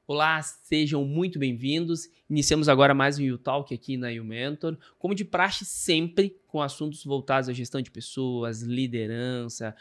Olá, sejam muito bem-vindos. Iniciamos agora mais um YouTalk aqui na YouMentor, como de praxe sempre com assuntos voltados à gestão de pessoas, liderança,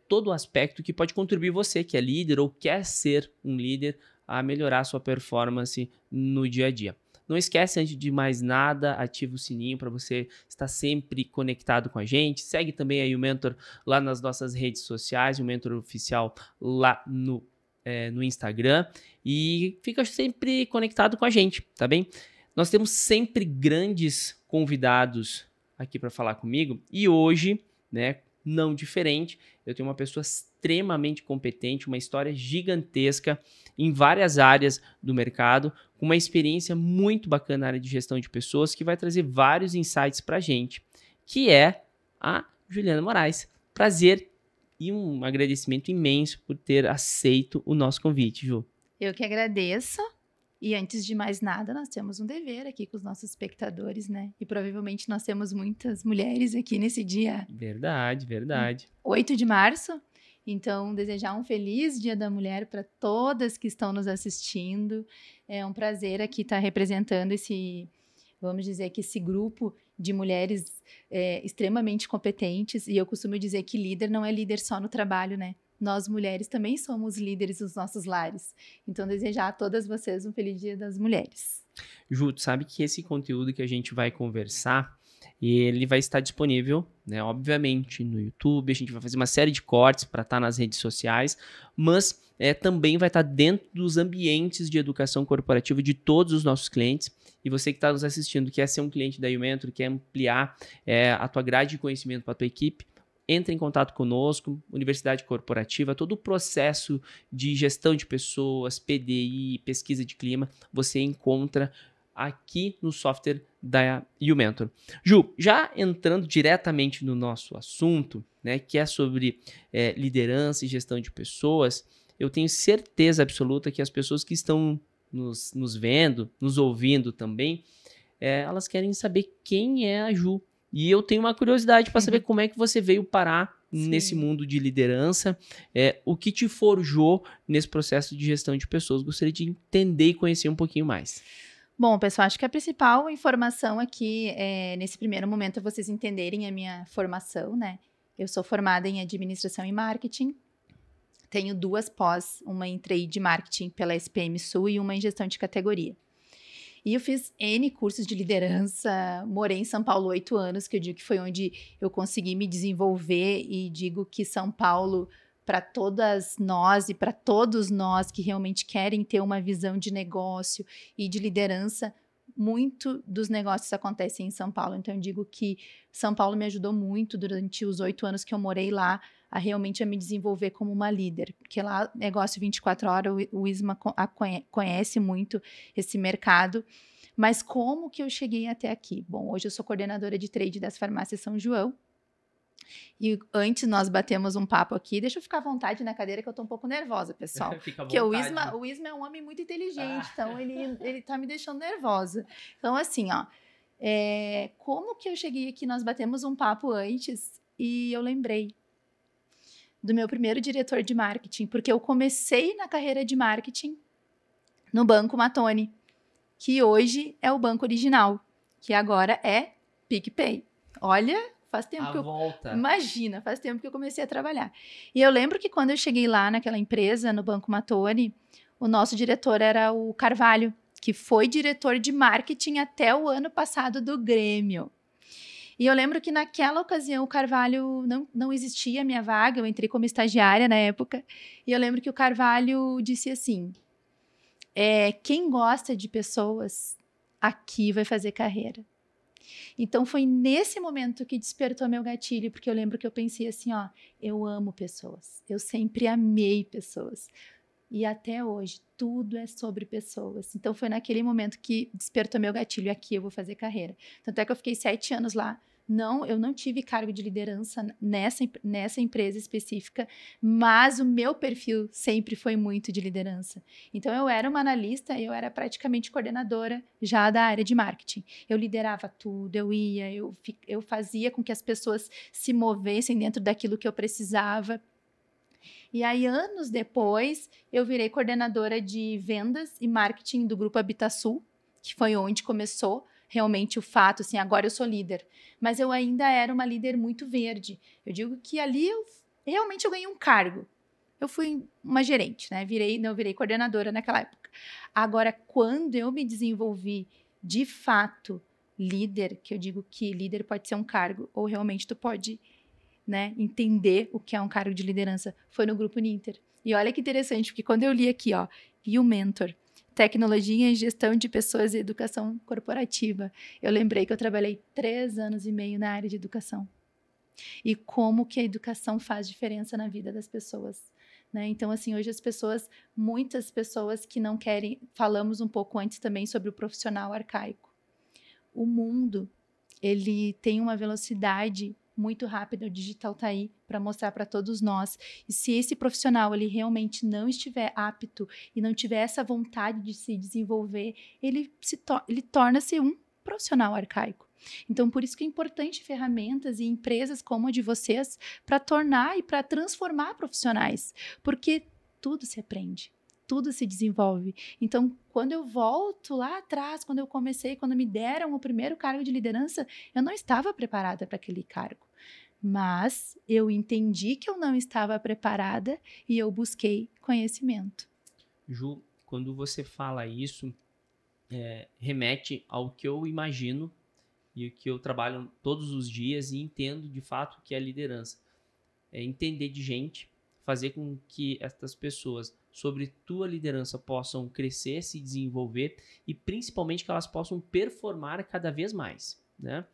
todo o aspecto que pode contribuir você que é líder ou quer ser um líder a melhorar a sua performance no dia a dia. Não esquece, antes de mais nada, ativa o sininho para você estar sempre conectado com a gente. Segue também a YouMentor lá nas nossas redes sociais, o Mentor Oficial lá no Instagram, e fica sempre conectado com a gente, tá bem? Nós temos sempre grandes convidados aqui para falar comigo e hoje, né, não diferente, eu tenho uma pessoa extremamente competente, uma história gigantesca em várias áreas do mercado, com uma experiência muito bacana na área de gestão de pessoas, que vai trazer vários insights para a gente, que é a Juliana Moraes. Prazer e um agradecimento imenso por ter aceito o nosso convite, Ju. Eu que agradeço. E antes de mais nada, nós temos um dever aqui com os nossos espectadores, né? E provavelmente nós temos muitas mulheres aqui nesse dia. Verdade. 8 de março. Então, desejar um feliz Dia da Mulher para todas que estão nos assistindo. É um prazer aqui estar representando vamos dizer que esse grupo de mulheres extremamente competentes. E eu costumo dizer que líder não é líder só no trabalho, né? Nós, mulheres, também somos líderes dos nossos lares. Então, desejar a todas vocês um feliz Dia das Mulheres. Ju, tu sabe que esse conteúdo que a gente vai conversar, ele vai estar disponível, né, obviamente, no YouTube. A gente vai fazer uma série de cortes para estar nas redes sociais, mas também vai estar dentro dos ambientes de educação corporativa de todos os nossos clientes. E você que está nos assistindo, quer ser um cliente da YouMentor, quer ampliar a tua grade de conhecimento para a tua equipe, entre em contato conosco, Universidade Corporativa, todo o processo de gestão de pessoas, PDI, pesquisa de clima, você encontra aqui no software da YouMentor. Ju, já entrando diretamente no nosso assunto, né, que é sobre liderança e gestão de pessoas, eu tenho certeza absoluta que as pessoas que estão nos vendo, nos ouvindo também, elas querem saber quem é a Ju. E eu tenho uma curiosidade para saber como é que você veio parar nesse mundo de liderança, o que te forjou nesse processo de gestão de pessoas. Gostaria de entender e conhecer um pouquinho mais. Bom, pessoal, acho que a principal informação aqui, nesse primeiro momento, é vocês entenderem a minha formação, né? Eu sou formada em Administração e Marketing, tenho 2 pós, uma em Trade Marketing pela SPM Sul e uma em Gestão de Categoria. E eu fiz N cursos de liderança, morei em São Paulo 8 anos, que eu digo que foi onde eu consegui me desenvolver, e digo que São Paulo, para todas nós e para todos nós que realmente querem ter uma visão de negócio e de liderança, muito dos negócios acontecem em São Paulo. Então, eu digo que São Paulo me ajudou muito durante os 8 anos que eu morei lá, a realmente me desenvolver como uma líder. Porque lá, negócio 24 horas, o Isma conhece muito esse mercado. Mas como que eu cheguei até aqui? Bom, hoje eu sou coordenadora de trade das farmácias São João. E antes nós batemos um papo aqui. Deixa eu ficar à vontade na cadeira, que eu tô um pouco nervosa, pessoal. Fica à Porque vontade. o Isma é um homem muito inteligente, então ele tá me deixando nervosa. Então, assim, ó, como que eu cheguei aqui? Nós batemos um papo antes e eu lembrei do meu primeiro diretor de marketing, porque eu comecei na carreira de marketing no Banco Matone, que hoje é o Banco Original, que agora é PicPay. Olha, faz tempo Imagina, faz tempo que eu comecei a trabalhar. E eu lembro que quando eu cheguei lá naquela empresa, no Banco Matone, o nosso diretor era o Carvalho, que foi diretor de marketing até o ano passado do Grêmio. E eu lembro que naquela ocasião o Carvalho não existia a minha vaga, eu entrei como estagiária na época, e eu lembro que o Carvalho disse assim, quem gosta de pessoas aqui vai fazer carreira. Então foi nesse momento que despertou meu gatilho, porque eu lembro que eu pensei assim, ó, eu amo pessoas, eu sempre amei pessoas. E até hoje, tudo é sobre pessoas. Então, foi naquele momento que despertou meu gatilho. Aqui eu vou fazer carreira. Tanto é que eu fiquei 7 anos lá. Eu não tive cargo de liderança nessa empresa específica, mas o meu perfil sempre foi muito de liderança. Então, eu era uma analista, eu era praticamente coordenadora já da área de marketing. Eu liderava tudo, eu fazia com que as pessoas se movessem dentro daquilo que eu precisava. E aí, anos depois, eu virei coordenadora de vendas e marketing do Grupo Habitasul, que foi onde começou realmente o fato, assim, agora eu sou líder. Mas eu ainda era uma líder muito verde. Eu digo que ali realmente eu ganhei um cargo. Eu fui uma gerente, né? Não virei coordenadora naquela época. Agora, quando eu me desenvolvi de fato líder, que eu digo que líder pode ser um cargo, ou realmente tu pode, né, entender o que é um cargo de liderança, foi no Grupo Ninter. E olha que interessante, porque quando eu li aqui, ó, e o mentor, tecnologia em gestão de pessoas e educação corporativa, eu lembrei que eu trabalhei 3 anos e meio na área de educação. E como que a educação faz diferença na vida das pessoas. Né? Então, assim, hoje muitas pessoas que não querem, falamos um pouco antes também sobre o profissional arcaico. O mundo, ele tem uma velocidade muito rápida, o digital está aí para mostrar para todos nós. E se esse profissional ele realmente não estiver apto e não tiver essa vontade de se desenvolver, ele torna-se um profissional arcaico. Então, por isso que é importante ferramentas e empresas como a de vocês para tornar e para transformar profissionais, porque tudo se aprende, tudo se desenvolve. Então, quando eu volto lá atrás, quando eu comecei, quando me deram o primeiro cargo de liderança, eu não estava preparada para aquele cargo. Mas eu entendi que eu não estava preparada e eu busquei conhecimento. Ju, quando você fala isso, remete ao que eu imagino e o que eu trabalho todos os dias e entendo de fato o que é liderança. É entender de gente, fazer com que estas pessoas, sobre tua liderança, possam crescer, se desenvolver e principalmente que elas possam performar cada vez mais, né?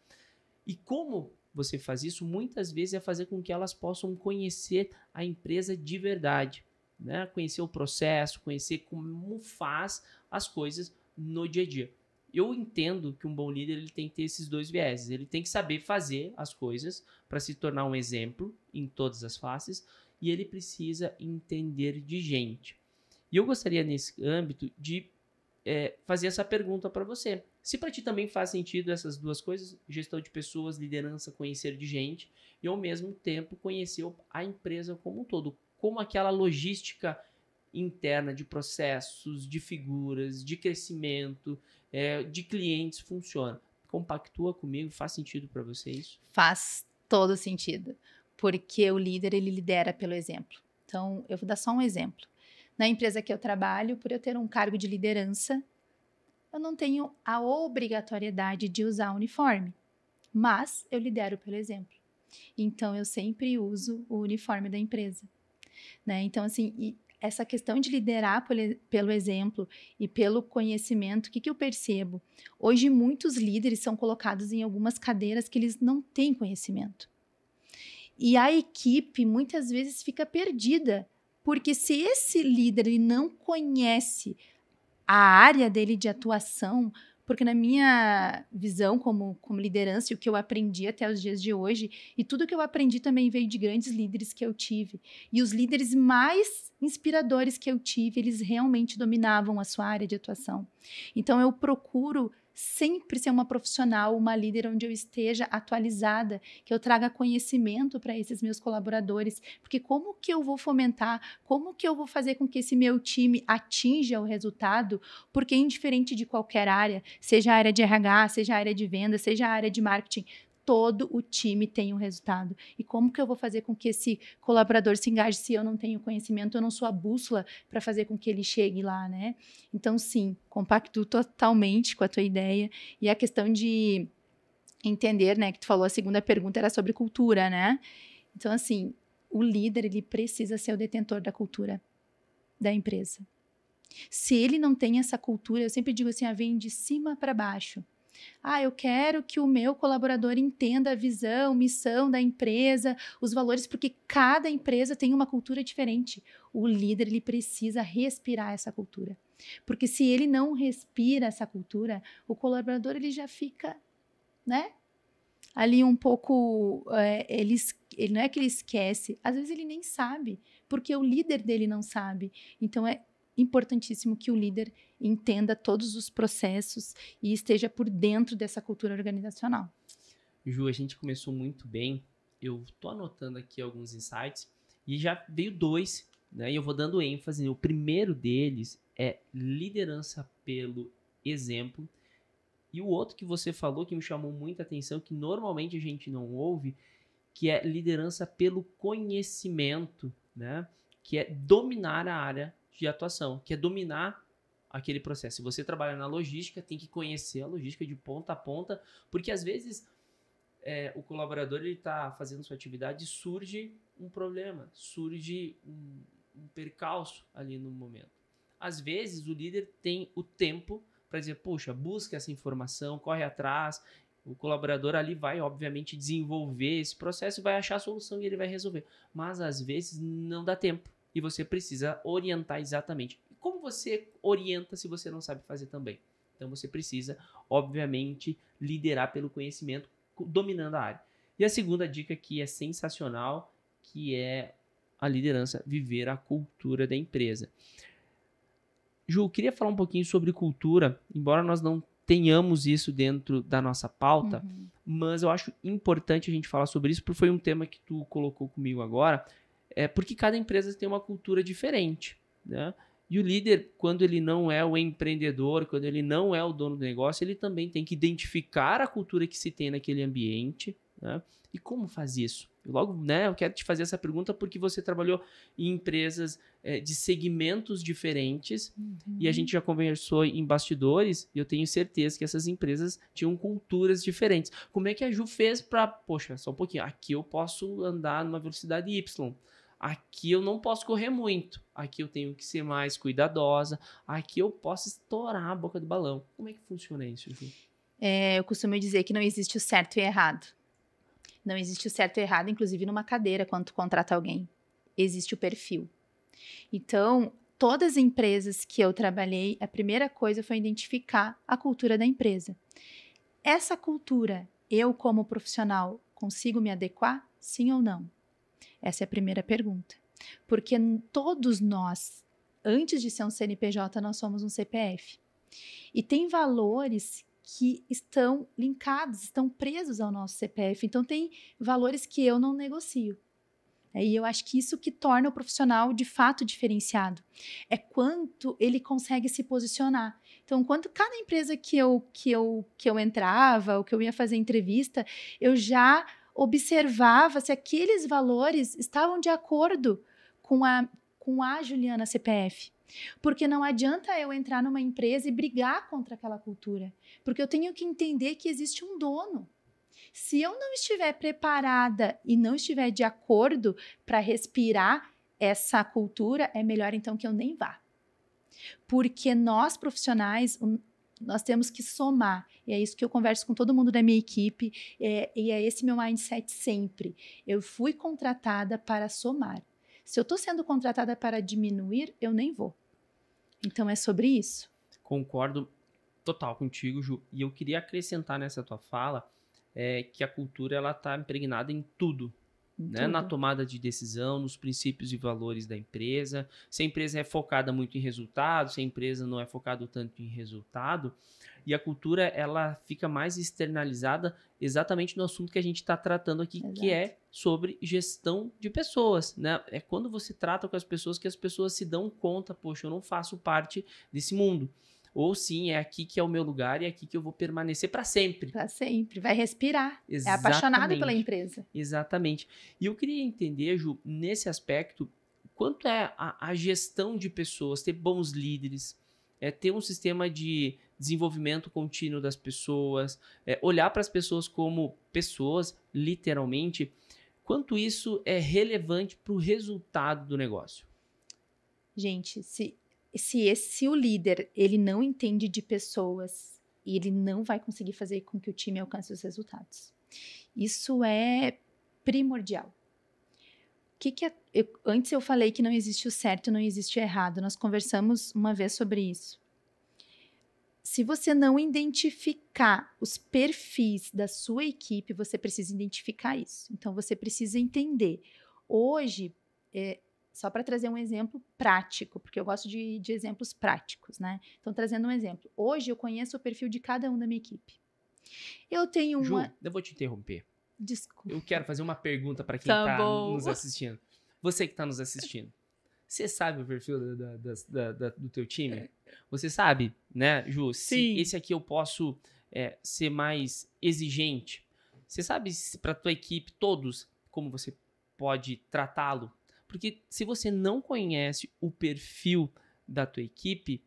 E como você faz isso, muitas vezes é fazer com que elas possam conhecer a empresa de verdade, né? Conhecer o processo, conhecer como faz as coisas no dia a dia. Eu entendo que um bom líder ele tem que ter esses dois vieses. Ele tem que saber fazer as coisas para se tornar um exemplo em todas as faces e ele precisa entender de gente. E eu gostaria, nesse âmbito, de fazer essa pergunta para você. Se para ti também faz sentido essas duas coisas, gestão de pessoas, liderança, conhecer de gente, e ao mesmo tempo conhecer a empresa como um todo, como aquela logística interna de processos, de figuras, de crescimento, de clientes funciona. Compactua comigo? Faz sentido para você isso? Faz todo sentido, porque o líder ele lidera pelo exemplo. Então, eu vou dar só um exemplo. Na empresa que eu trabalho, por eu ter um cargo de liderança, eu não tenho a obrigatoriedade de usar uniforme, mas eu lidero pelo exemplo. Então, eu sempre uso o uniforme da empresa. Né? Então, assim, essa questão de liderar pelo exemplo e pelo conhecimento, o que eu percebo? Hoje, muitos líderes são colocados em algumas cadeiras que eles não têm conhecimento. E a equipe, muitas vezes, fica perdida, porque se esse líder ele não conhece a área dele de atuação, porque na minha visão como liderança e o que eu aprendi até os dias de hoje, e tudo que eu aprendi também veio de grandes líderes que eu tive. E os líderes mais inspiradores que eu tive, eles realmente dominavam a sua área de atuação. Então eu procuro sempre ser uma profissional, uma líder onde eu esteja atualizada, que eu traga conhecimento para esses meus colaboradores, porque como que eu vou fomentar, como que eu vou fazer com que esse meu time atinja o resultado, porque indiferente de qualquer área, seja a área de RH, seja a área de venda, seja a área de marketing, todo o time tem um resultado. E como que eu vou fazer com que esse colaborador se engaje se eu não tenho conhecimento, eu não sou a bússola para fazer com que ele chegue lá, né? Então, sim, compacto totalmente com a tua ideia. E a questão de entender, né, que tu falou, a segunda pergunta era sobre cultura, né? Então, assim, o líder, ele precisa ser o detentor da cultura da empresa. Se ele não tem essa cultura, eu sempre digo assim, vem de cima para baixo. Eu quero que o meu colaborador entenda a visão, missão da empresa, os valores, porque cada empresa tem uma cultura diferente. O líder, ele precisa respirar essa cultura. Porque se ele não respira essa cultura, o colaborador, ele já fica, né? Ali um pouco, ele não é que ele esquece, às vezes ele nem sabe, porque o líder dele não sabe. Então, é importantíssimo que o líder entenda todos os processos e esteja por dentro dessa cultura organizacional. Ju, a gente começou muito bem. Eu tô anotando aqui alguns insights E já veio 2, né? E eu vou dando ênfase. O primeiro deles é liderança pelo exemplo. E o outro que você falou, que me chamou muita atenção, que normalmente a gente não ouve, que é liderança pelo conhecimento, né? Que é dominar a área de atuação, que é dominar aquele processo. Se você trabalha na logística, tem que conhecer a logística de ponta a ponta, porque às vezes o colaborador está fazendo sua atividade e surge um problema, surge um percalço ali no momento. Às vezes o líder tem o tempo para dizer, poxa, busca essa informação, corre atrás. O colaborador ali vai, obviamente, desenvolver esse processo e vai achar a solução e ele vai resolver. Mas, às vezes, não dá tempo e você precisa orientar exatamente. E como você orienta se você não sabe fazer também? Então, você precisa, obviamente, liderar pelo conhecimento, dominando a área. E a segunda dica que é sensacional, que é a liderança, viver a cultura da empresa. Ju, eu queria falar um pouquinho sobre cultura, embora nós não tenhamos isso dentro da nossa pauta, mas eu acho importante a gente falar sobre isso, porque foi um tema que tu colocou comigo agora, porque cada empresa tem uma cultura diferente, né? E o líder, quando ele não é o empreendedor, quando ele não é o dono do negócio, ele também tem que identificar a cultura que se tem naquele ambiente, né? E como faz isso? Eu quero te fazer essa pergunta porque você trabalhou em empresas de segmentos diferentes e a gente já conversou em bastidores e eu tenho certeza que essas empresas tinham culturas diferentes. Como é que a Ju fez para, poxa, só um pouquinho, aqui eu posso andar numa velocidade Y, aqui eu não posso correr muito, aqui eu tenho que ser mais cuidadosa, aqui eu posso estourar a boca do balão. Como é que funciona isso, Ju? Eu costumo dizer que não existe o certo e errado. Não existe o certo e errado, inclusive numa cadeira, quando tu contrata alguém. Existe o perfil. Então, todas as empresas que eu trabalhei, a primeira coisa foi identificar a cultura da empresa. Essa cultura, eu como profissional, consigo me adequar? Sim ou não? Essa é a primeira pergunta. Porque todos nós, antes de ser um CNPJ, nós somos um CPF. E tem valores que estão linkados, estão presos ao nosso CPF. Então, tem valores que eu não negocio. E eu acho que isso que torna o profissional, de fato, diferenciado. É quanto ele consegue se posicionar. Então, quanto cada empresa que eu entrava, ou que eu ia fazer entrevista, eu já observava se aqueles valores estavam de acordo com a Juliana CPF. Porque não adianta eu entrar numa empresa e brigar contra aquela cultura. Porque eu tenho que entender que existe um dono. Se eu não estiver preparada e não estiver de acordo para respirar essa cultura, é melhor então que eu nem vá. Porque nós profissionais, nós temos que somar. E é isso que eu converso com todo mundo da minha equipe. E é esse meu mindset sempre. Eu fui contratada para somar. Se eu estou sendo contratada para diminuir, eu nem vou. Então, é sobre isso. Concordo total contigo, Ju. E eu queria acrescentar nessa tua fala que a cultura ela está impregnada em tudo. Né? Na tomada de decisão, nos princípios e valores da empresa. Se a empresa é focada muito em resultado, se a empresa não é focada tanto em resultado. E a cultura ela fica mais externalizada exatamente no assunto que a gente está tratando aqui, Exato. Que é sobre gestão de pessoas. Né? É quando você trata com as pessoas que as pessoas se dão conta, poxa, eu não faço parte desse mundo. Ou sim, é aqui que é o meu lugar e é aqui que eu vou permanecer para sempre. Para sempre, vai respirar. Exatamente. É apaixonado pela empresa. Exatamente. E eu queria entender, Ju, nesse aspecto, quanto é a gestão de pessoas, ter bons líderes, ter um sistema de desenvolvimento contínuo das pessoas, olhar para as pessoas como pessoas, literalmente, quanto isso é relevante para o resultado do negócio? Gente, se o líder ele não entende de pessoas, ele não vai conseguir fazer com que o time alcance os resultados. Isso é primordial. Antes eu falei que não existe o certo, não existe o errado. Nós conversamos uma vez sobre isso. Se você não identificar os perfis da sua equipe, você precisa identificar isso. Então, você precisa entender. Hoje, só para trazer um exemplo prático, porque eu gosto de exemplos práticos, né? Então, trazendo um exemplo. Hoje, eu conheço o perfil de cada um da minha equipe. Eu tenho Ju, eu vou te interromper. Desculpa. Eu quero fazer uma pergunta para quem está nos assistindo. Você que está nos assistindo, você sabe o perfil do teu time? Você sabe, né, Ju, se Sim. esse aqui eu posso ser mais exigente? Você sabe para tua equipe, todos, como você pode tratá-lo? Porque se você não conhece o perfil da tua equipe,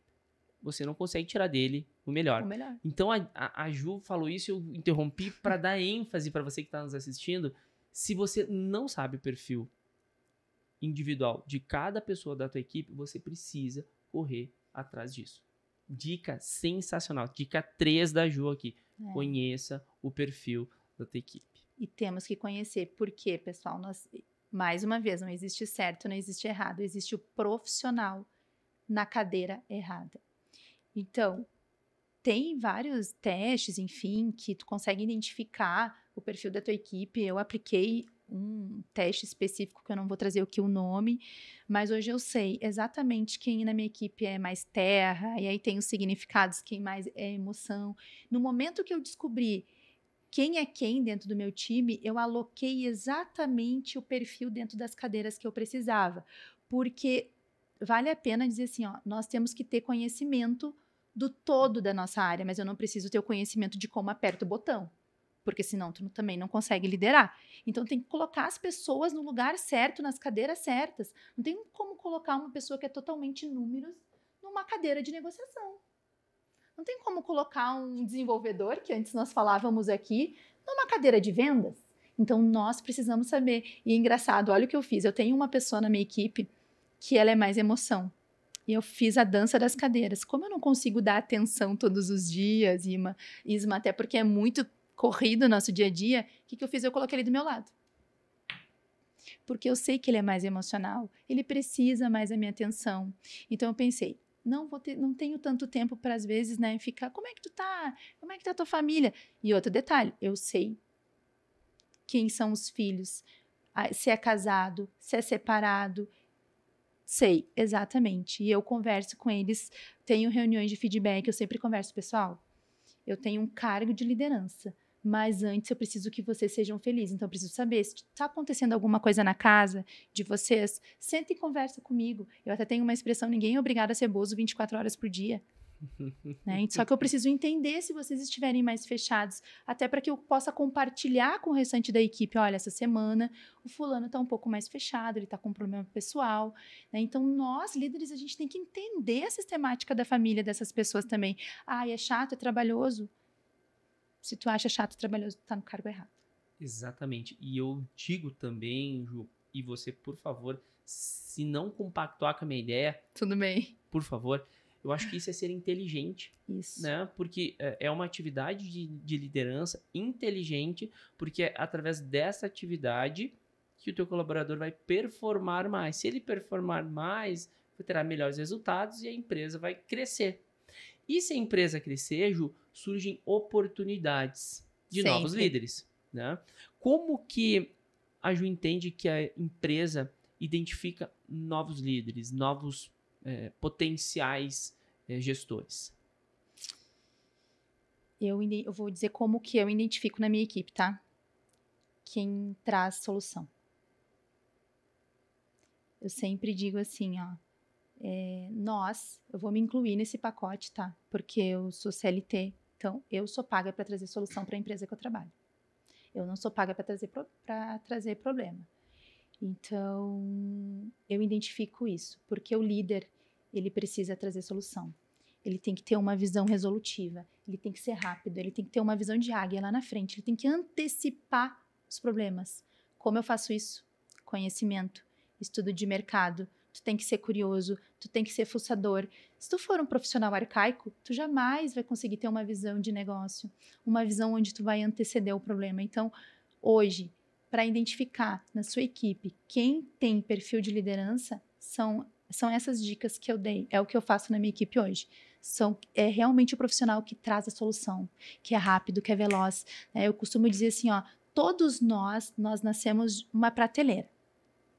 você não consegue tirar dele o melhor. O melhor. Então a Ju falou isso, eu interrompi para dar ênfase para você que está nos assistindo. Se você não sabe o perfil individual de cada pessoa da tua equipe, você precisa correr atrás disso. Dica sensacional. Dica 3 da Ju aqui. Conheça o perfil da tua equipe. E temos que conhecer. Por quê, pessoal? Mais uma vez, não existe certo, não existe errado. Existe o profissional na cadeira errada. Então, tem vários testes, enfim, que tu consegue identificar o perfil da tua equipe. Eu apliquei um teste específico, que eu não vou trazer aqui o nome, mas hoje eu sei exatamente quem na minha equipe é mais terra, e aí tem os significados, quem mais é emoção. No momento que eu descobri quem é quem dentro do meu time, eu aloquei exatamente o perfil dentro das cadeiras que eu precisava, porque vale a pena dizer assim, ó, nós temos que ter conhecimento do todo da nossa área, mas eu não preciso ter o conhecimento de como aperta o botão, porque senão tu também não consegue liderar. Então tem que colocar as pessoas no lugar certo, nas cadeiras certas. Não tem como colocar uma pessoa que é totalmente números numa cadeira de negociação. Não tem como colocar um desenvolvedor, que antes nós falávamos aqui, numa cadeira de vendas. Então nós precisamos saber. E engraçado, olha o que eu fiz. Eu tenho uma pessoa na minha equipe que ela é mais emoção. E eu fiz a dança das cadeiras. Como eu não consigo dar atenção todos os dias, Isma, até porque é muito corrido o nosso dia a dia, o que eu fiz? Eu coloquei ele do meu lado. Porque eu sei que ele é mais emocional, ele precisa mais da minha atenção. Então eu pensei, não tenho tanto tempo para às vezes, né, ficar, como é que tu tá? Como é que tá a tua família? E outro detalhe, eu sei quem são os filhos, se é casado, se é separado, sei, exatamente. E eu converso com eles, tenho reuniões de feedback, eu sempre converso, pessoal, eu tenho um cargo de liderança, mas antes eu preciso que vocês sejam felizes. Então eu preciso saber se está acontecendo alguma coisa na casa de vocês, senta e conversa comigo. Eu até tenho uma expressão, ninguém é obrigado a ser bozo 24 horas por dia. Né? Só que eu preciso entender se vocês estiverem mais fechados, até para que eu possa compartilhar com o restante da equipe. Olha, essa semana o fulano está um pouco mais fechado, ele está com um problema pessoal. Né? Então, nós, líderes, a gente tem que entender a sistemática da família dessas pessoas também. Ah, é chato, é trabalhoso. Se tu acha chato e trabalhoso, tu tá no cargo errado. Exatamente. E eu digo também, Ju, e você, por favor, se não compactuar com a minha ideia, tudo bem, por favor, eu acho que isso é ser inteligente. Isso. Né? Porque é uma atividade de liderança inteligente, porque é através dessa atividade que o teu colaborador vai performar mais. Se ele performar mais, terá melhores resultados e a empresa vai crescer. E se a empresa crescer, Ju, surgem oportunidades de novos líderes. Né? Como que a Ju entende que a empresa identifica novos líderes, novos potenciais gestores? Eu vou dizer como que eu identifico na minha equipe, tá? Quem traz solução. Eu sempre digo assim, ó, eu vou me incluir nesse pacote, tá? Porque eu sou CLT, então eu sou paga para trazer solução para a empresa que eu trabalho. Eu não sou paga para trazer problema. Então, eu identifico isso, porque o líder, ele precisa trazer solução. Ele tem que ter uma visão resolutiva, ele tem que ser rápido, ele tem que ter uma visão de águia lá na frente, ele tem que antecipar os problemas. Como eu faço isso? Conhecimento, estudo de mercado, tu tem que ser curioso, tu tem que ser fuçador. Se tu for um profissional arcaico, tu jamais vai conseguir ter uma visão de negócio, uma visão onde tu vai anteceder o problema. Então, hoje, para identificar na sua equipe quem tem perfil de liderança, são essas dicas que eu dei, é o que eu faço na minha equipe hoje. É realmente o profissional que traz a solução, que é rápido, que é veloz. Eu costumo dizer assim, ó, todos nós nascemos uma prateleira.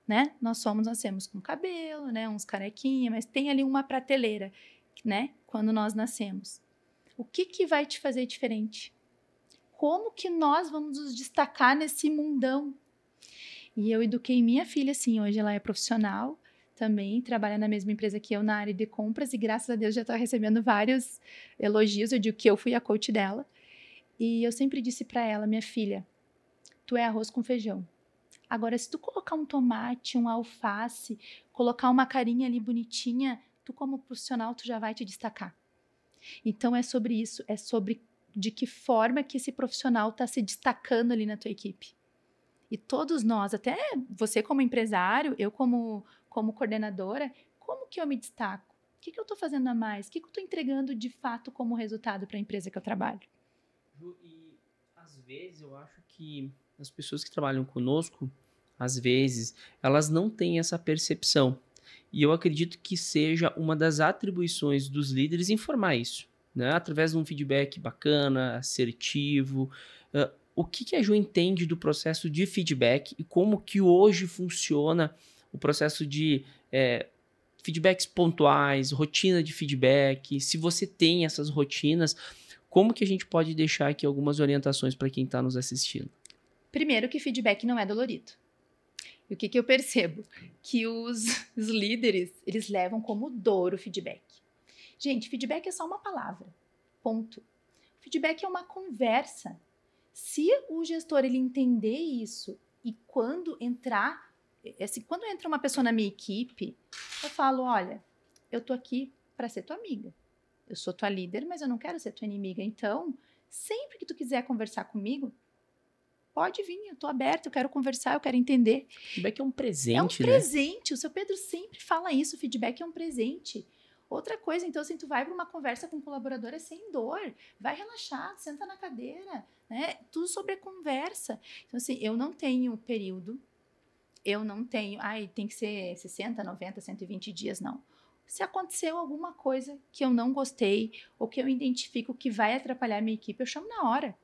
Né? Nós nascemos com cabelo, né? Uns carequinha, mas tem ali uma prateleira, né? Quando nós nascemos. O que vai te fazer diferente? Como que nós vamos nos destacar nesse mundão? E eu eduquei minha filha, assim, hoje ela é profissional também, trabalha na mesma empresa que eu na área de compras e graças a Deus já está recebendo vários elogios, eu digo que eu fui a coach dela. E eu sempre disse para ela, minha filha, tu é arroz com feijão. Agora, se tu colocar um tomate, um alface, colocar uma carinha ali bonitinha, tu como profissional, tu já vai te destacar. Então, é sobre isso, é sobre de que forma que esse profissional está se destacando ali na tua equipe. E todos nós, até você como empresário, eu como coordenadora, como que eu me destaco? O que eu estou fazendo a mais? O que eu estou entregando de fato como resultado para a empresa que eu trabalho? E às vezes eu acho que as pessoas que trabalham conosco, às vezes, elas não têm essa percepção. E eu acredito que seja uma das atribuições dos líderes informar isso, né? Através de um feedback bacana, assertivo. O que a Ju entende do processo de feedback e como que hoje funciona o processo de feedbacks pontuais, rotina de feedback? Se você tem essas rotinas, como que a gente pode deixar aqui algumas orientações para quem está nos assistindo? Primeiro que feedback não é dolorido. E o que eu percebo? Que os líderes, eles levam como dor o feedback. Gente, feedback é só uma palavra. Ponto. Feedback é uma conversa. Se o gestor ele entender isso e quando entra uma pessoa na minha equipe, eu falo, olha, eu tô aqui para ser tua amiga. Eu sou tua líder, mas eu não quero ser tua inimiga. Então, sempre que tu quiser conversar comigo, pode vir, eu tô aberta, eu quero conversar, eu quero entender. Feedback é um presente, É um presente, o seu Pedro sempre fala isso, feedback é um presente. Outra coisa, então, assim, tu vai para uma conversa com um colaborador é sem dor, vai relaxar, senta na cadeira, né? Tudo sobre a conversa. Então, assim, eu não tenho período, tem que ser 60, 90, 120 dias, não. Se aconteceu alguma coisa que eu não gostei ou que eu identifico que vai atrapalhar a minha equipe, eu chamo na hora.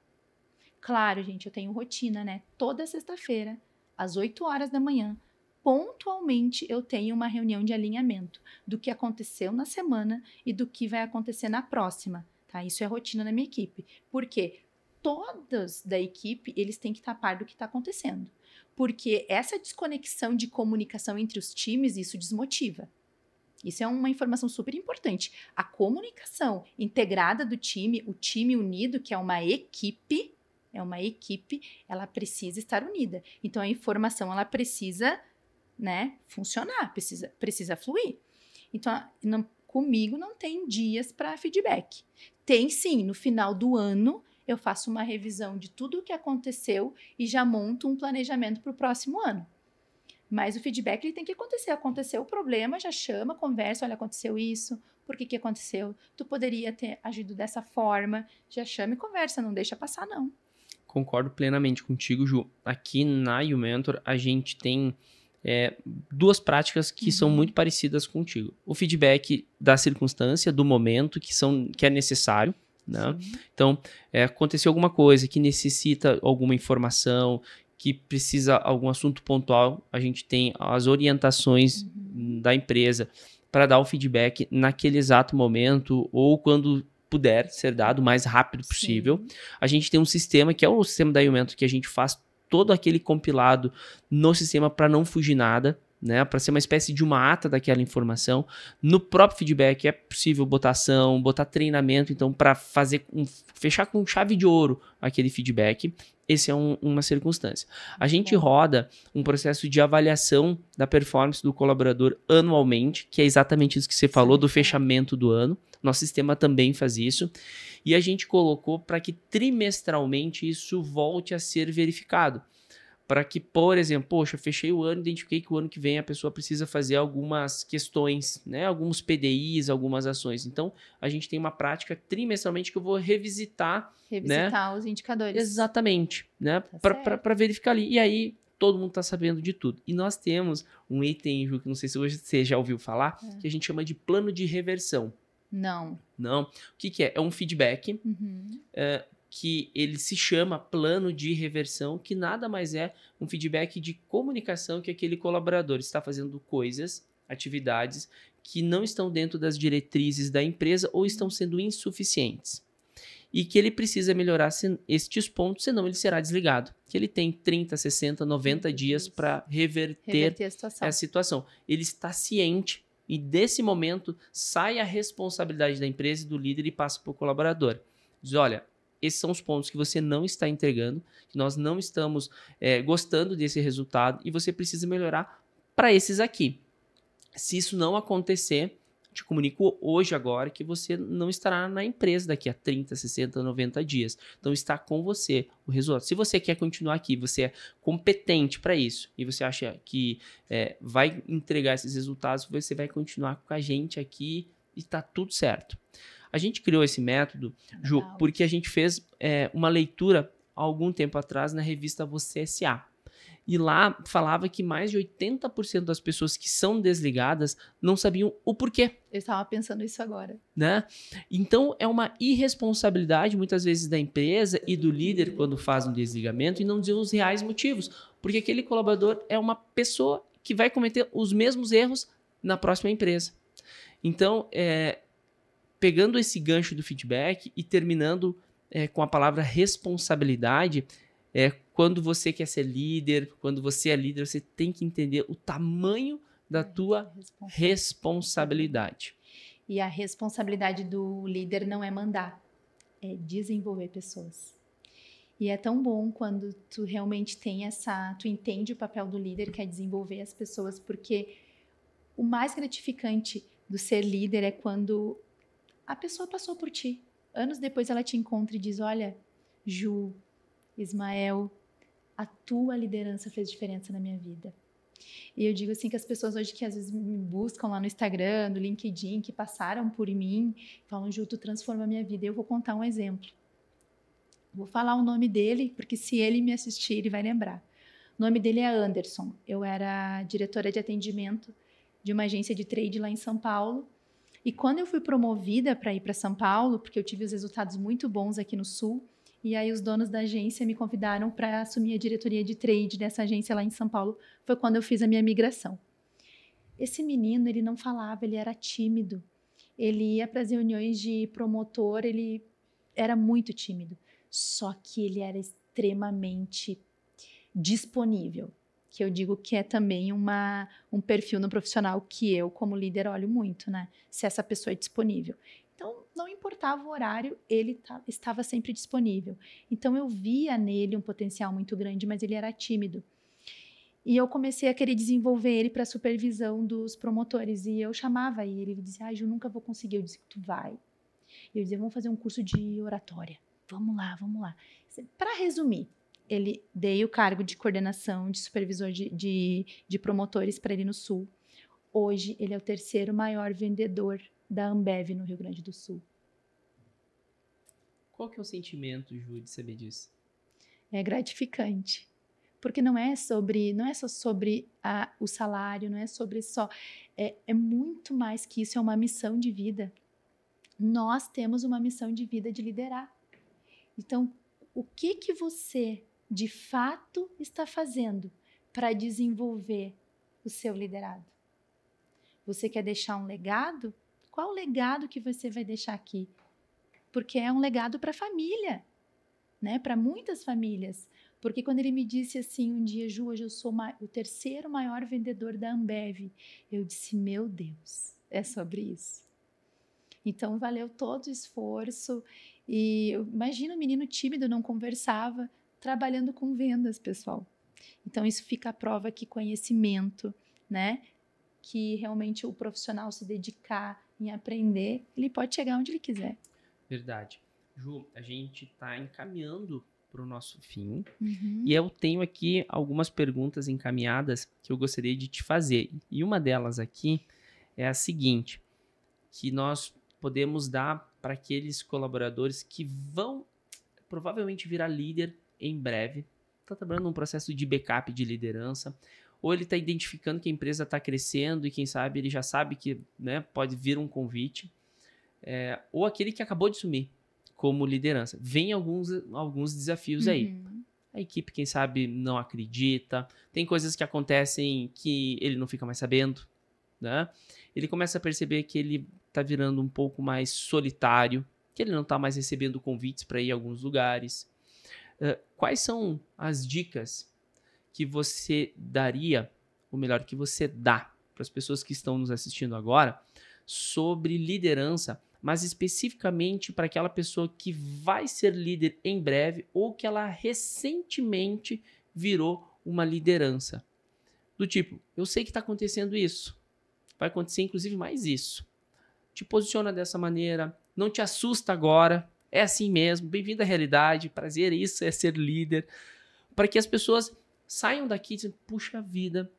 Claro, gente, eu tenho rotina, né? Toda sexta-feira, às 8 horas da manhã, pontualmente eu tenho uma reunião de alinhamento do que aconteceu na semana e do que vai acontecer na próxima, tá? Isso é rotina na minha equipe. Por quê? Todos da equipe, eles têm que estar a par do que está acontecendo. Porque essa desconexão de comunicação entre os times, isso desmotiva. Isso é uma informação super importante. A comunicação integrada do time, o time unido, que é uma equipe, ela precisa estar unida. Então, a informação, ela precisa, né, funcionar, precisa fluir. Então, comigo não tem dias para feedback. Tem sim, no final do ano, eu faço uma revisão de tudo o que aconteceu e já monto um planejamento para o próximo ano. Mas o feedback ele tem que acontecer. Aconteceu o problema, já chama, conversa, olha, aconteceu isso, por que aconteceu? Tu poderia ter agido dessa forma, já chama e conversa, não deixa passar, não. Concordo plenamente contigo, Ju. Aqui na YouMentor, a gente tem duas práticas que são muito parecidas contigo. O feedback da circunstância, do momento, que é necessário, né? Então, aconteceu alguma coisa que necessita alguma informação, que precisa algum assunto pontual, a gente tem as orientações da empresa para dar o feedback naquele exato momento ou quando puder ser dado o mais rápido possível. Sim. A gente tem um sistema que é o sistema da YouMentor, que a gente faz todo aquele compilado no sistema para não fugir nada, né? Para ser uma espécie de uma ata daquela informação. No próprio feedback é possível botar ação, botar treinamento, então para fechar com chave de ouro aquele feedback. Esse é uma circunstância. A gente roda um processo de avaliação da performance do colaborador anualmente, que é exatamente isso que você falou, do fechamento do ano. Nosso sistema também faz isso. E a gente colocou para que trimestralmente isso volte a ser verificado. Para que, por exemplo, poxa, fechei o ano, identifiquei que o ano que vem a pessoa precisa fazer algumas questões, né? Alguns PDIs, algumas ações. Então, a gente tem uma prática trimestralmente que eu vou revisitar, né? Os indicadores. Exatamente, né? Para verificar ali. E aí, todo mundo está sabendo de tudo. E nós temos um item, Ju, que não sei se você já ouviu falar, que a gente chama de plano de reversão. Não. Não. O que é? É um feedback que ele se chama plano de reversão, que nada mais é um feedback de comunicação que aquele colaborador está fazendo coisas, atividades que não estão dentro das diretrizes da empresa ou estão sendo insuficientes. e que ele precisa melhorar estes pontos, senão ele será desligado. Que ele tem 30, 60, 90 dias para reverter a situação. Ele está ciente e desse momento sai a responsabilidade da empresa e do líder e passa para o colaborador. Diz, olha, esses são os pontos que você não está entregando, que nós não estamos gostando desse resultado e você precisa melhorar para esses aqui. Se isso não acontecer, te comunico hoje agora que você não estará na empresa daqui a 30, 60, 90 dias. Então está com você o resultado. Se você quer continuar aqui, você é competente para isso e você acha que vai entregar esses resultados, você vai continuar com a gente aqui e está tudo certo. A gente criou esse método, Ju, porque a gente fez uma leitura há algum tempo atrás na revista Você S.A. E lá falava que mais de 80% das pessoas que são desligadas não sabiam o porquê. Eu estava pensando isso agora. Né? Então, é uma irresponsabilidade, muitas vezes, da empresa e do líder quando faz um desligamento e não dizer os reais motivos. Porque aquele colaborador é uma pessoa que vai cometer os mesmos erros na próxima empresa. Então, pegando esse gancho do feedback e terminando com a palavra responsabilidade, quando você quer ser líder, quando você é líder, você tem que entender o tamanho da tua responsabilidade. E a responsabilidade do líder não é mandar, é desenvolver pessoas. E é tão bom quando tu realmente tem tu entende o papel do líder, que é desenvolver as pessoas, porque o mais gratificante do ser líder é quando a pessoa passou por ti. Anos depois ela te encontra e diz, olha, Ju, Ismael, a tua liderança fez diferença na minha vida. E eu digo assim que as pessoas hoje que às vezes me buscam lá no Instagram, no LinkedIn, que passaram por mim, falam, Ju, tu transforma a minha vida. Eu vou contar um exemplo. Vou falar o nome dele, porque se ele me assistir, ele vai lembrar. O nome dele é Anderson. Eu era diretora de atendimento de uma agência de trade lá em São Paulo. E quando eu fui promovida para ir para São Paulo, porque eu tive os resultados muito bons aqui no Sul, e aí os donos da agência me convidaram para assumir a diretoria de trade dessa agência lá em São Paulo. Foi quando eu fiz a minha migração. Esse menino, ele não falava, ele era tímido. Ele ia para as reuniões de promotor, ele era muito tímido. Só que ele era extremamente disponível. Que eu digo que é também um perfil no profissional que eu, como líder, olho muito, né? Se essa pessoa é disponível. Então, não importava o horário, ele estava sempre disponível. Então, eu via nele um potencial muito grande, mas ele era tímido. E eu comecei a querer desenvolver ele para a supervisão dos promotores. E eu chamava ele dizia, Ju, nunca vou conseguir. Eu disse, tu vai. E eu dizia, vamos fazer um curso de oratória. Vamos lá, vamos lá. Para resumir, ele dei o cargo de coordenação, de supervisor de promotores para ele no Sul. Hoje, ele é o 3º maior vendedor da Ambev no Rio Grande do Sul. Qual que é o sentimento, Ju, de saber disso? É gratificante. Porque não é só sobre o salário, não é sobre só... É muito mais que isso, é uma missão de vida. Nós temos uma missão de vida de liderar. Então, o que você, de fato, está fazendo para desenvolver o seu liderado? Você quer deixar um legado? Qual o legado que você vai deixar aqui? Porque é um legado para a família, né? Para muitas famílias. Porque quando ele me disse assim um dia, Ju, hoje eu sou o 3º maior vendedor da Ambev, eu disse, meu Deus, é sobre isso. Então, valeu todo o esforço. E imagina um menino tímido, não conversava, trabalhando com vendas, pessoal. Então, isso fica a prova que conhecimento, né? Que realmente o profissional se dedicar em aprender, ele pode chegar onde ele quiser. Verdade. Ju, a gente está encaminhando para o nosso fim. E eu tenho aqui algumas perguntas encaminhadas que eu gostaria de te fazer. E uma delas aqui é a seguinte, que nós podemos dar para aqueles colaboradores que vão provavelmente virar líder em breve, está trabalhando num processo de backup de liderança, ou ele está identificando que a empresa está crescendo e quem sabe ele já sabe que, né, pode vir um convite, ou aquele que acabou de assumir como liderança. Vem alguns desafios aí. A equipe, quem sabe, não acredita, tem coisas que acontecem que ele não fica mais sabendo, né? Ele começa a perceber que ele está virando um pouco mais solitário, que ele não está mais recebendo convites para ir a alguns lugares. Quais são as dicas que você daria, ou melhor, que você dá para as pessoas que estão nos assistindo agora sobre liderança, mas especificamente para aquela pessoa que vai ser líder em breve ou que ela recentemente virou uma liderança? Do tipo, eu sei que está acontecendo isso, vai acontecer inclusive mais isso. Te posiciona dessa maneira, não te assusta agora, é assim mesmo, bem-vindo à realidade, prazer, isso é ser líder, para que as pessoas saiam daqui e dizem, puxa vida,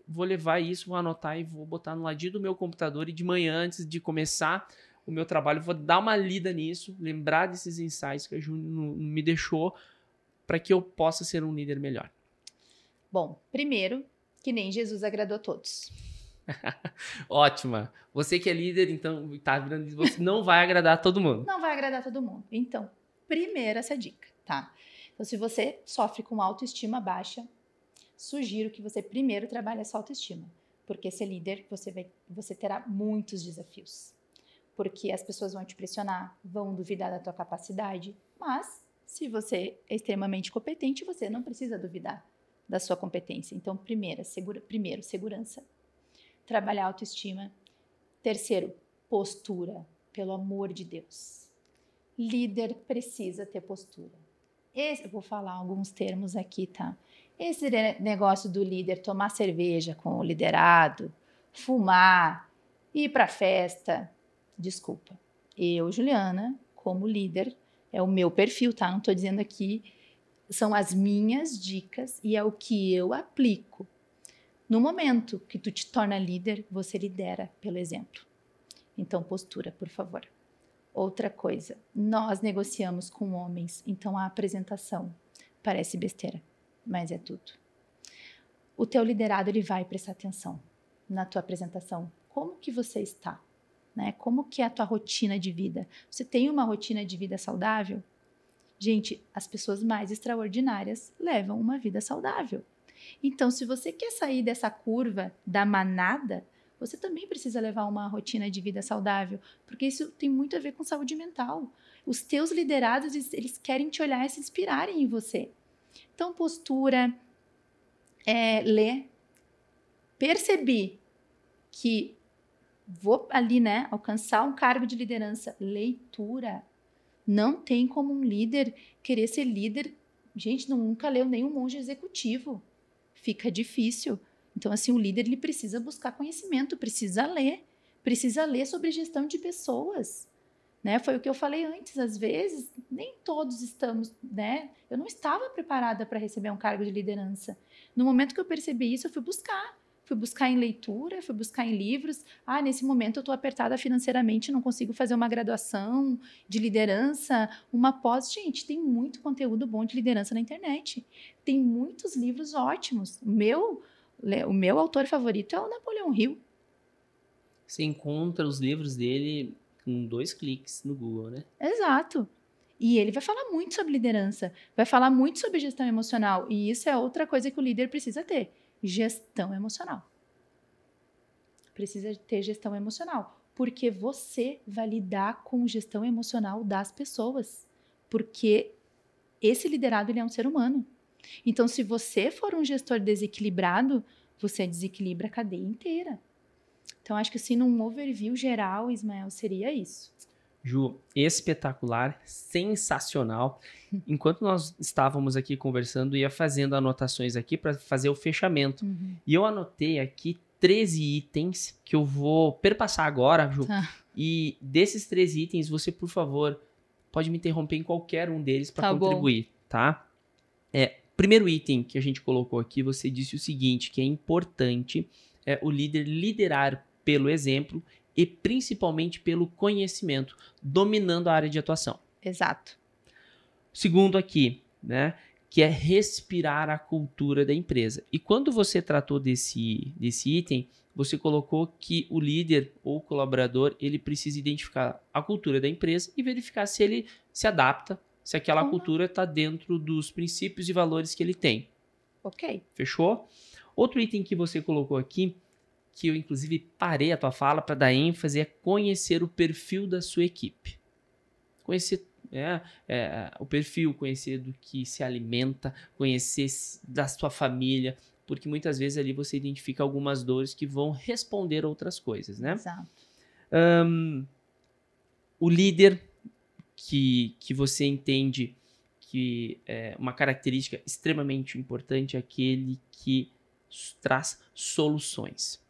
vou levar isso, vou anotar e vou botar no ladinho do meu computador e de manhã, antes de começar o meu trabalho, vou dar uma lida nisso, lembrar desses insights que a Ju me deixou para que eu possa ser um líder melhor. Bom, primeiro, que nem Jesus agradou a todos. Ótima. Você que é líder, então, tá virando, você não vai agradar todo mundo. Não vai agradar todo mundo. Então, primeiro essa dica, tá? Então, se você sofre com autoestima baixa, sugiro que você primeiro trabalhe essa autoestima. Porque ser líder, você terá muitos desafios. Porque as pessoas vão te pressionar, vão duvidar da tua capacidade, mas se você é extremamente competente, você não precisa duvidar da sua competência. Então, primeiro, segurança. Trabalhar a autoestima. Terceiro, postura. Pelo amor de Deus. Líder precisa ter postura. Eu vou falar alguns termos aqui, tá? Esse negócio do líder tomar cerveja com o liderado, fumar, ir pra festa. Desculpa. Eu, Juliana, como líder, é o meu perfil, tá? Não tô dizendo aqui, são as minhas dicas e é o que eu aplico. No momento que tu te torna líder, você lidera pelo exemplo. Então, postura, por favor. Outra coisa, nós negociamos com homens, então a apresentação parece besteira, mas é tudo. O teu liderado, ele vai prestar atenção na tua apresentação. Como que você está? Né? Como que é a tua rotina de vida? Você tem uma rotina de vida saudável? Gente, as pessoas mais extraordinárias levam uma vida saudável. Então, se você quer sair dessa curva da manada, você também precisa levar uma rotina de vida saudável, porque isso tem muito a ver com saúde mental. Os teus liderados, eles querem te olhar e se inspirarem em você. Então, postura, ler. Percebi que vou ali, né, alcançar um cargo de liderança. Leitura. Não tem como um líder querer ser líder. Gente, nunca leu nenhum monge executivo. Fica difícil. Então, assim, o líder, ele precisa buscar conhecimento, precisa ler sobre gestão de pessoas, né? Foi o que eu falei antes, às vezes, nem todos estamos, né? Eu não estava preparada para receber um cargo de liderança. No momento que eu percebi isso, eu fui buscar em leitura, fui buscar em livros. Nesse momento eu estou apertada financeiramente, não consigo fazer uma graduação de liderança, uma pós. Gente, tem muito conteúdo bom de liderança na internet. Tem muitos livros ótimos. O meu autor favorito é o Napoleão Hill. Você encontra os livros dele com 2 cliques no Google, né? Exato. E ele vai falar muito sobre liderança, vai falar muito sobre gestão emocional. E isso é outra coisa que o líder precisa ter. Gestão emocional. Precisa ter gestão emocional. Porque você vai lidar com gestão emocional das pessoas. Porque esse liderado, ele é um ser humano. Então, se você for um gestor desequilibrado, você desequilibra a cadeia inteira. Então, acho que assim, num overview geral, Ismael, seria isso. Ju, espetacular, sensacional. Enquanto nós estávamos aqui conversando, ia fazendo anotações aqui para fazer o fechamento. E eu anotei aqui 13 itens que eu vou perpassar agora, Ju. E desses 13 itens, você, por favor, pode me interromper em qualquer um deles para contribuir, bom. Tá? Primeiro item que a gente colocou aqui, você disse o seguinte, que é importante o líder liderar pelo exemplo e principalmente pelo conhecimento, dominando a área de atuação. Exato. Segundo aqui, né, que é respirar a cultura da empresa. E quando você tratou desse item, você colocou que o líder ou colaborador, ele precisa identificar a cultura da empresa e verificar se ele se adapta, se aquela cultura está dentro dos princípios e valores que ele tem. Ok. Fechou? Outro item que você colocou aqui, que eu inclusive parei a tua fala para dar ênfase, é conhecer o perfil da sua equipe. conhecer o perfil, conhecer do que se alimenta, conhecer da sua família, porque muitas vezes ali você identifica algumas dores que vão responder outras coisas, né? Exato. O líder que você entende que é uma característica extremamente importante é aquele que traz soluções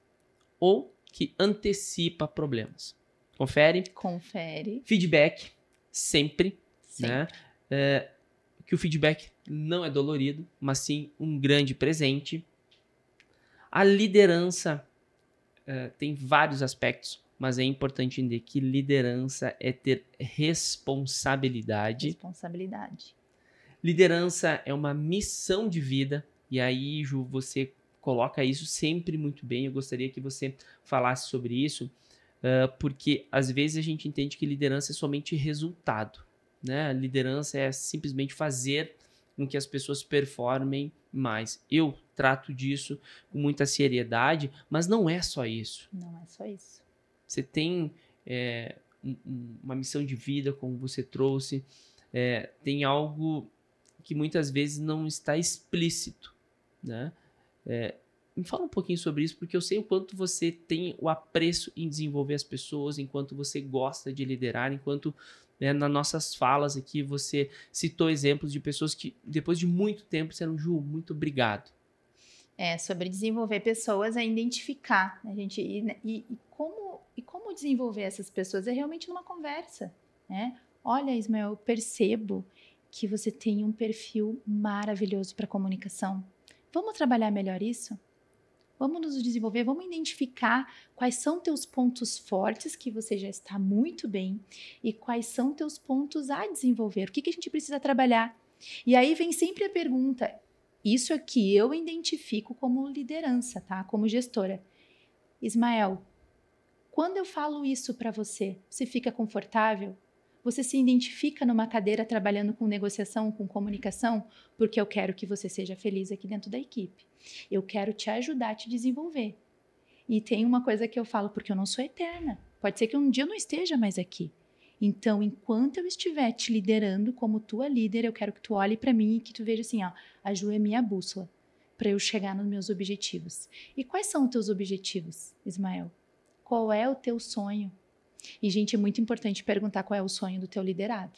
ou que antecipa problemas. Confere? Confere. Feedback, sempre. Sempre. Né? Que o feedback não é dolorido, mas sim um grande presente. A liderança tem vários aspectos, mas é importante entender que liderança é ter responsabilidade. Responsabilidade. Liderança é uma missão de vida, e aí, Ju, você coloca isso sempre muito bem. Eu gostaria que você falasse sobre isso, porque às vezes a gente entende que liderança é somente resultado, né? Liderança é simplesmente fazer com que as pessoas performem mais. Eu trato disso com muita seriedade, mas não é só isso. Não é só isso. Você tem uma missão de vida, como você trouxe, tem algo que muitas vezes não está explícito, né? Me fala um pouquinho sobre isso, porque eu sei o quanto você tem o apreço em desenvolver as pessoas, enquanto você gosta de liderar, enquanto nas nossas falas aqui você citou exemplos de pessoas que depois de muito tempo disseram, Ju, muito obrigado. Sobre desenvolver pessoas é identificar, né, gente? E como desenvolver essas pessoas é realmente numa conversa, né? Olha, Ismael, eu percebo que você tem um perfil maravilhoso para comunicação. Vamos trabalhar melhor isso? Vamos nos desenvolver, vamos identificar quais são teus pontos fortes, que você já está muito bem, e quais são teus pontos a desenvolver. O que a gente precisa trabalhar? E aí vem sempre a pergunta, isso é que eu identifico como liderança, tá? Como gestora. Ismael, quando eu falo isso para você, você fica confortável? Você se identifica numa cadeira trabalhando com negociação, com comunicação? Porque eu quero que você seja feliz aqui dentro da equipe. Eu quero te ajudar a te desenvolver. E tem uma coisa que eu falo, porque eu não sou eterna. Pode ser que um dia eu não esteja mais aqui. Então, enquanto eu estiver te liderando como tua líder, eu quero que tu olhe para mim e que tu veja assim, ó, a Ju é minha bússola para eu chegar nos meus objetivos. E quais são os teus objetivos, Ismael? Qual é o teu sonho? E, gente, é muito importante perguntar qual é o sonho do teu liderado.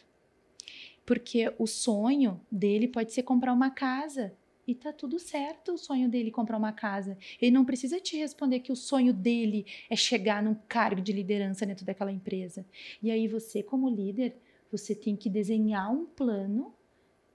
Porque o sonho dele pode ser comprar uma casa. E tá tudo certo o sonho dele comprar uma casa. Ele não precisa te responder que o sonho dele é chegar num cargo de liderança dentro daquela empresa. E aí você, como líder, você tem que desenhar um plano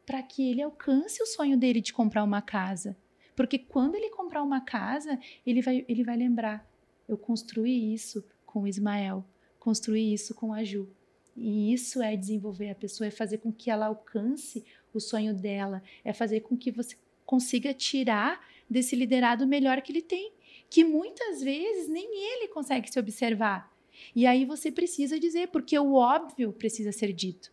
para que ele alcance o sonho dele de comprar uma casa. Porque quando ele comprar uma casa, ele vai lembrar, eu construí isso com o Ismael, construir isso com a Ju. E isso é desenvolver a pessoa, é fazer com que ela alcance o sonho dela, é fazer com que você consiga tirar desse liderado o melhor que ele tem, que muitas vezes nem ele consegue se observar. E aí você precisa dizer, porque o óbvio precisa ser dito.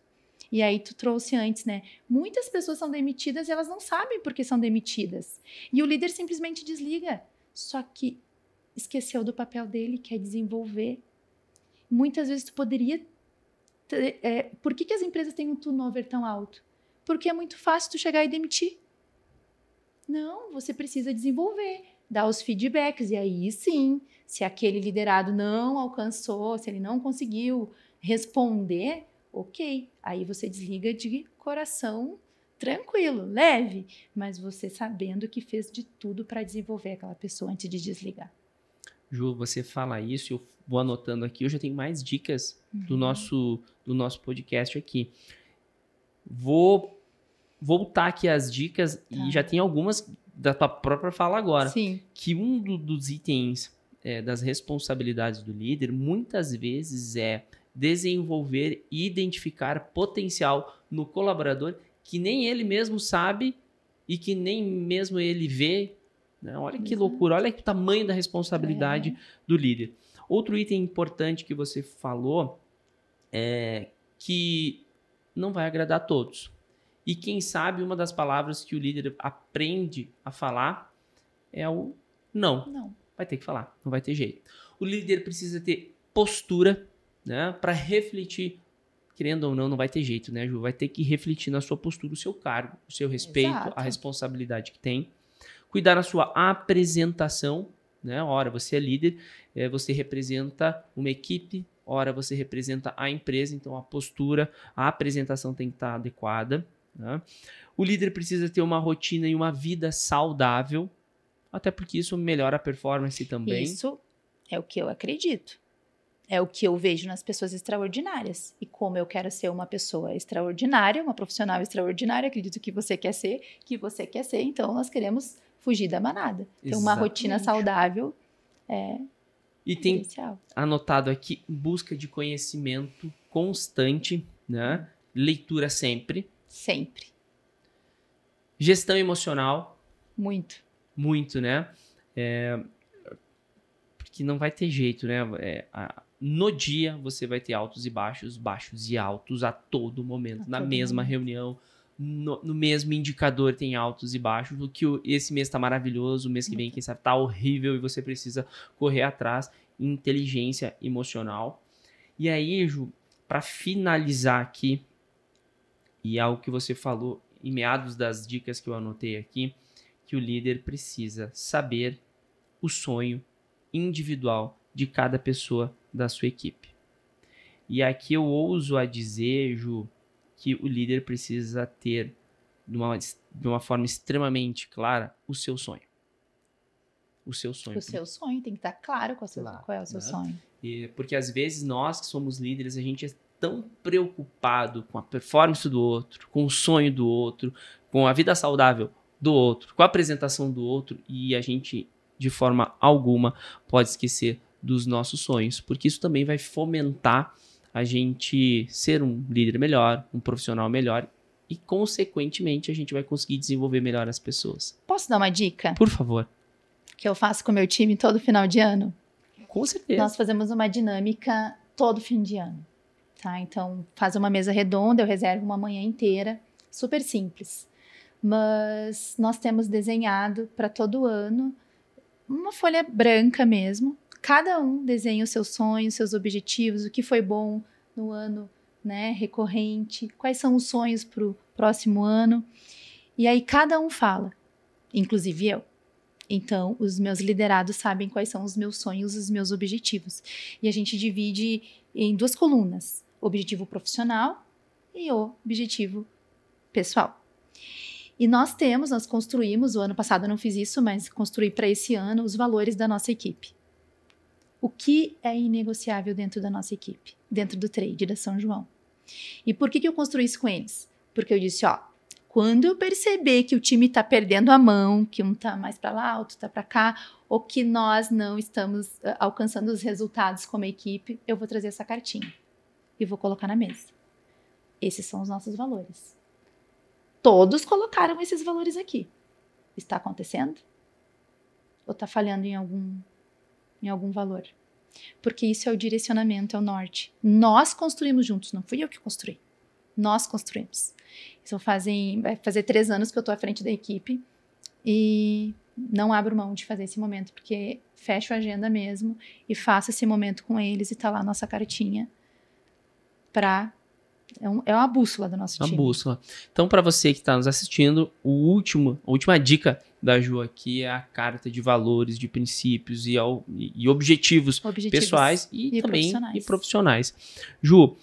E aí tu trouxe antes, né? Muitas pessoas são demitidas e elas não sabem por que são demitidas. E o líder simplesmente desliga. Só que esqueceu do papel dele, que é desenvolver. Muitas vezes tu poderia... por que as empresas têm um turnover tão alto? Porque é muito fácil tu chegar e demitir. Não, você precisa desenvolver, dar os feedbacks. E aí sim, se aquele liderado não alcançou, se ele não conseguiu responder, ok. Aí você desliga de coração tranquilo, leve, mas você sabendo que fez de tudo para desenvolver aquela pessoa antes de desligar. Ju, você fala isso, eu vou anotando aqui, eu já tenho mais dicas do nosso podcast aqui. Vou voltar aqui às dicas e já tem algumas da tua própria fala agora. Sim. Que um dos itens das responsabilidades do líder, muitas vezes é desenvolver e identificar potencial no colaborador que nem ele mesmo sabe e que nem mesmo ele vê. Né? Olha que loucura, olha que tamanho da responsabilidade do líder. Outro item importante que você falou é que não vai agradar a todos. E quem sabe uma das palavras que o líder aprende a falar é o não. Não. Vai ter que falar, não vai ter jeito. O líder precisa ter postura, né, para refletir querendo ou não, não vai ter jeito, né, Ju? Vai ter que refletir na sua postura, o seu cargo, o seu respeito, Exato. a responsabilidade que tem. Cuidar na sua apresentação, né? Ora, você é líder, você representa uma equipe, ora, você representa a empresa, então a postura, a apresentação tem que estar adequada, né? O líder precisa ter uma rotina e uma vida saudável, até porque isso melhora a performance também. Isso é o que eu acredito. É o que eu vejo nas pessoas extraordinárias. E como eu quero ser uma pessoa extraordinária, uma profissional extraordinária, acredito que você quer ser, então nós queremos fugir da manada. Ter uma rotina saudável e tem essencial. Anotado aqui, busca de conhecimento constante, né? Leitura sempre. Sempre. Gestão emocional. Muito, né? Porque não vai ter jeito, né? No dia você vai ter altos e baixos, baixos e altos a todo momento. Na mesma reunião, no mesmo indicador tem altos e baixos. O que esse mês tá maravilhoso, o mês que vem, quem sabe, tá horrível e você precisa correr atrás. Inteligência emocional. E aí, Ju, para finalizar aqui, e algo que você falou em meados das dicas que eu anotei aqui, que o líder precisa saber o sonho individual de cada pessoa da sua equipe. E aqui eu ouso a dizer, Ju, que o líder precisa ter, de uma forma extremamente clara, o seu sonho. O seu sonho. O seu sonho tem que estar claro qual é o seu sonho. Porque às vezes nós que somos líderes, a gente é tão preocupado com a performance do outro, com o sonho do outro, com a vida saudável do outro, com a apresentação do outro, e a gente, de forma alguma, pode esquecer dos nossos sonhos, porque isso também vai fomentar a gente ser um líder melhor, um profissional melhor, e, consequentemente, a gente vai conseguir desenvolver melhor as pessoas. Posso dar uma dica? Por favor. Que eu faço com o meu time todo final de ano? Com certeza. Nós fazemos uma dinâmica todo fim de ano. Tá? Então, faz uma mesa redonda, eu reservo uma manhã inteira, super simples. Mas nós temos desenhado para todo ano uma folha branca mesmo. Cada um desenha os seus sonhos, seus objetivos, o que foi bom no ano, né, recorrente, quais são os sonhos para o próximo ano. E aí cada um fala, inclusive eu. Então, os meus liderados sabem quais são os meus sonhos, os meus objetivos. E a gente divide em 2 colunas, objetivo profissional e o objetivo pessoal. E nós construímos, o ano passado eu não fiz isso, mas construí para esse ano os valores da nossa equipe. O que é inegociável dentro da nossa equipe, dentro do trade da São João. E por que eu construí isso com eles? Porque eu disse, quando eu perceber que o time está perdendo a mão, que um está mais para lá, outro está para cá, ou que nós não estamos alcançando os resultados como equipe, eu vou trazer essa cartinha e vou colocar na mesa. Esses são os nossos valores. Todos colocaram esses valores aqui. Está acontecendo? Ou está falhando em algum valor? Porque isso é o direcionamento, é o norte. Nós construímos juntos, não fui eu que construí. Nós construímos. Isso vai fazer 3 anos que eu estou à frente da equipe e não abro mão de fazer esse momento, porque fecho a agenda mesmo e faço esse momento com eles e tá lá a nossa cartinha é uma bússola do nosso time. Uma bússola. Então, para você que está nos assistindo, a última dica da Ju aqui é a carta de valores, de princípios e objetivos pessoais e também profissionais. Ju,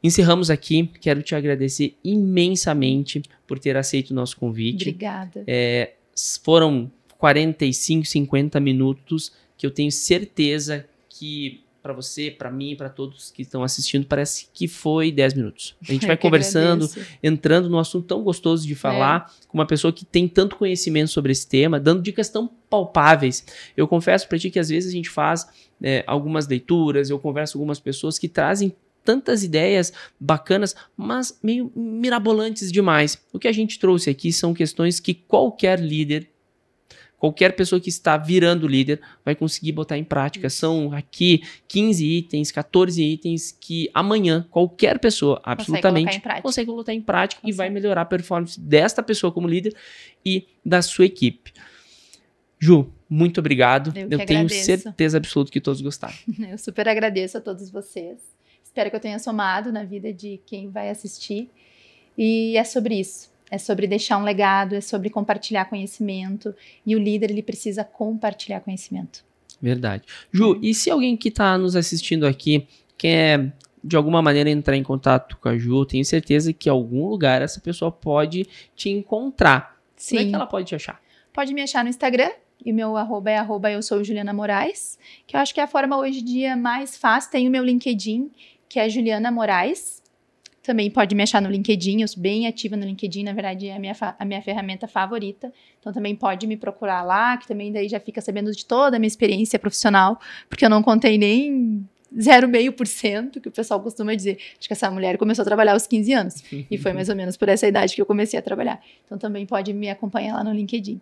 encerramos aqui. Quero te agradecer imensamente por ter aceito o nosso convite. Obrigada. Foram 45, 50 minutos que eu tenho certeza que para você, para mim, para todos que estão assistindo, parece que foi 10 minutos. A gente vai conversando, entrando num assunto tão gostoso de falar, com uma pessoa que tem tanto conhecimento sobre esse tema, dando dicas tão palpáveis. Eu confesso para ti que às vezes a gente faz algumas leituras, eu converso com algumas pessoas que trazem tantas ideias bacanas, mas meio mirabolantes demais. O que a gente trouxe aqui são questões que qualquer líder, qualquer pessoa que está virando líder vai conseguir botar em prática. São aqui 15 itens, 14 itens que amanhã qualquer pessoa absolutamente consegue colocar em prática e vai melhorar a performance desta pessoa como líder e da sua equipe. Ju, muito obrigado. Eu tenho certeza absoluta que todos gostaram. Eu super agradeço a todos vocês. Espero que eu tenha somado na vida de quem vai assistir. E é sobre isso. É sobre deixar um legado, é sobre compartilhar conhecimento. E o líder, ele precisa compartilhar conhecimento. Verdade. Ju, e se alguém que está nos assistindo aqui quer, de alguma maneira, entrar em contato com a Ju, tenho certeza que em algum lugar essa pessoa pode te encontrar. Sim. Como é que ela pode te achar? Pode me achar no Instagram. E o meu arroba é eu sou Juliana Moraes, que eu acho que é a forma hoje em dia mais fácil. Tem o meu LinkedIn, que é Juliana Moraes. Também pode me achar no LinkedIn, eu sou bem ativa no LinkedIn, na verdade é a minha ferramenta favorita. Então também pode me procurar lá, que também daí já fica sabendo de toda a minha experiência profissional, porque eu não contei nem 0,5%, que o pessoal costuma dizer. Acho que essa mulher começou a trabalhar aos 15 anos, e foi mais ou menos por essa idade que eu comecei a trabalhar. Então também pode me acompanhar lá no LinkedIn.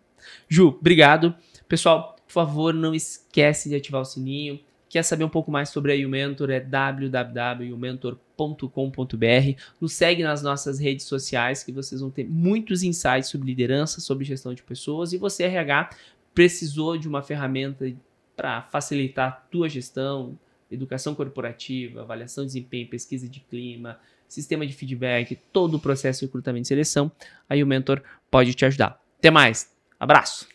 Ju, obrigado. Pessoal, por favor, não esquece de ativar o sininho. Quer saber um pouco mais sobre a YouMentor? É www.youmentor.com.br. Nos segue nas nossas redes sociais, que vocês vão ter muitos insights sobre liderança, sobre gestão de pessoas. E você, RH, precisou de uma ferramenta para facilitar a tua gestão, educação corporativa, avaliação de desempenho, pesquisa de clima, sistema de feedback, todo o processo de recrutamento e seleção, a YouMentor pode te ajudar. Até mais. Abraço!